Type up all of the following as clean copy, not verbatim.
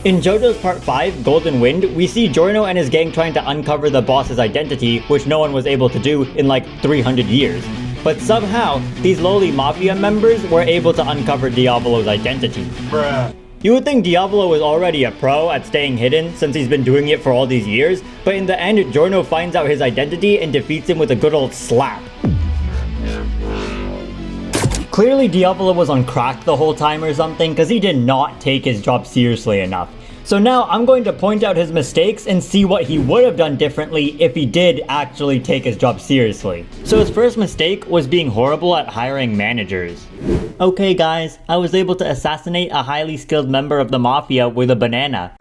In Jojo's Part 5, Golden Wind, we see Giorno and his gang trying to uncover the boss's identity, which no one was able to do in like 300 years. But somehow, these lowly mafia members were able to uncover Diavolo's identity. Bruh. You would think Diavolo was already a pro at staying hidden since he's been doing it for all these years, but in the end, Giorno finds out his identity and defeats him with a good old slap. Clearly Diavolo was on crack the whole time or something, because he did not take his job seriously enough. So now I'm going to point out his mistakes and see what he would have done differently if he did actually take his job seriously. So his first mistake was being horrible at hiring managers. Okay guys, I was able to assassinate a highly skilled member of the mafia with a banana.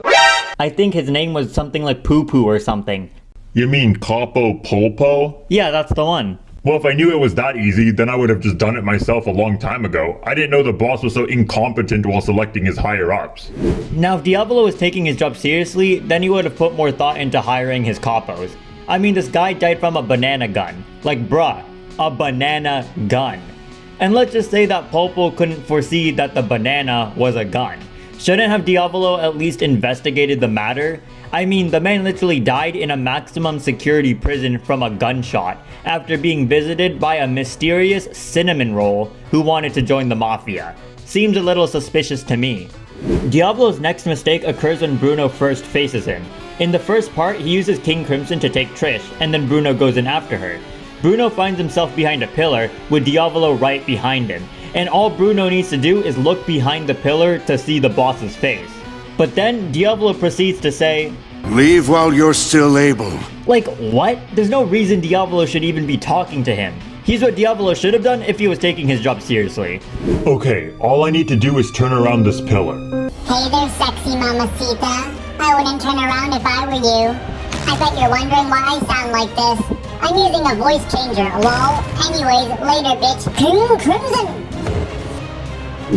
I think his name was something like Poo Poo or something. You mean Capo Polpo? Yeah, that's the one. Well, if I knew it was that easy, then I would have just done it myself a long time ago. I didn't know the boss was so incompetent while selecting his higher-ups. Now, if Diavolo was taking his job seriously, then he would have put more thought into hiring his capos. I mean, this guy died from a banana gun. Like, bruh, a banana gun. And let's just say that Polpo couldn't foresee that the banana was a gun. Shouldn't have Diavolo at least investigated the matter? I mean, the man literally died in a maximum security prison from a gunshot after being visited by a mysterious cinnamon roll who wanted to join the mafia. Seems a little suspicious to me. Diavolo's next mistake occurs when Bruno first faces him. In the first part, he uses King Crimson to take Trish, and then Bruno goes in after her. Bruno finds himself behind a pillar, with Diavolo right behind him, and all Bruno needs to do is look behind the pillar to see the boss's face. But then, Diavolo proceeds to say, "Leave while you're still able." Like, what? There's no reason Diavolo should even be talking to him. He's what Diavolo should have done if he was taking his job seriously. Okay, all I need to do is turn around this pillar. Hey there, sexy mamacita. I wouldn't turn around if I were you. I bet you're wondering why I sound like this. I'm using a voice changer, lol. Anyways, later, bitch. King Crimson!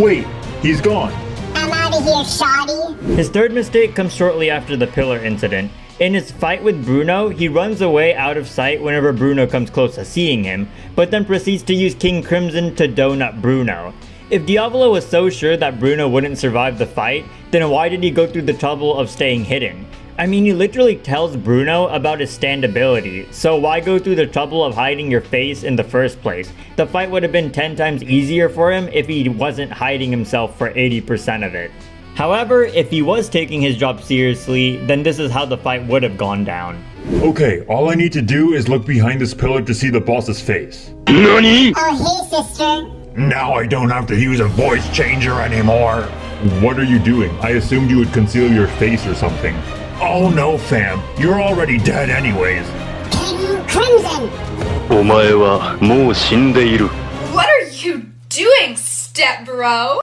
Wait, he's gone. I'm out of here, shoddy. His third mistake comes shortly after the pillar incident. In his fight with Bruno, he runs away out of sight whenever Bruno comes close to seeing him, but then proceeds to use King Crimson to donut Bruno. If Diavolo was so sure that Bruno wouldn't survive the fight, then why did he go through the trouble of staying hidden? I mean, he literally tells Bruno about his standability, so why go through the trouble of hiding your face in the first place? The fight would have been 10 times easier for him if he wasn't hiding himself for 80% of it. However, if he was taking his job seriously, then this is how the fight would have gone down. Okay, all I need to do is look behind this pillar to see the boss's face. Oh, hey, sister. Now I don't have to use a voice changer anymore. What are you doing? I assumed you would conceal your face or something. Oh no, fam. You're already dead anyways. King Crimson! お前はもう死んでいる。 What are you doing, step bro?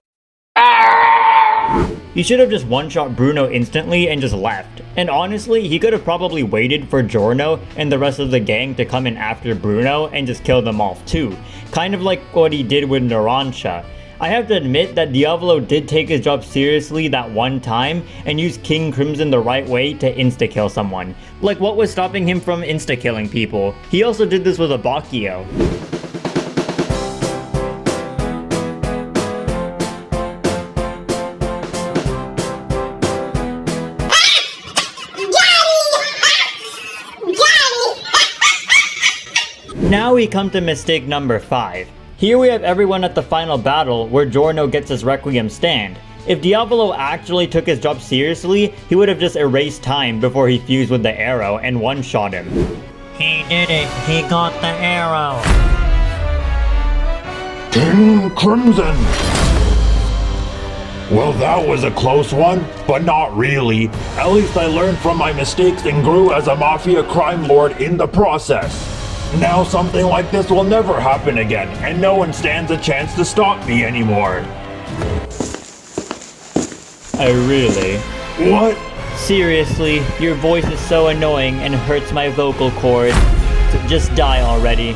He should have just one-shot Bruno instantly and just left. And honestly, he could have probably waited for Giorno and the rest of the gang to come in after Bruno and just kill them off too. Kind of like what he did with Narancia. I have to admit that Diavolo did take his job seriously that one time and used King Crimson the right way to insta-kill someone. Like, what was stopping him from insta-killing people? He also did this with Abacchio. Now we come to mistake number 5. Here we have everyone at the final battle where Giorno gets his Requiem stand. If Diavolo actually took his job seriously, he would have just erased time before he fused with the arrow and one-shot him. He did it, he got the arrow. King Crimson! Well, that was a close one, but not really. At least I learned from my mistakes and grew as a mafia crime lord in the process. Now something like this will never happen again, and no one stands a chance to stop me anymore. Really? What? Seriously, your voice is so annoying and hurts my vocal cords. Just die already.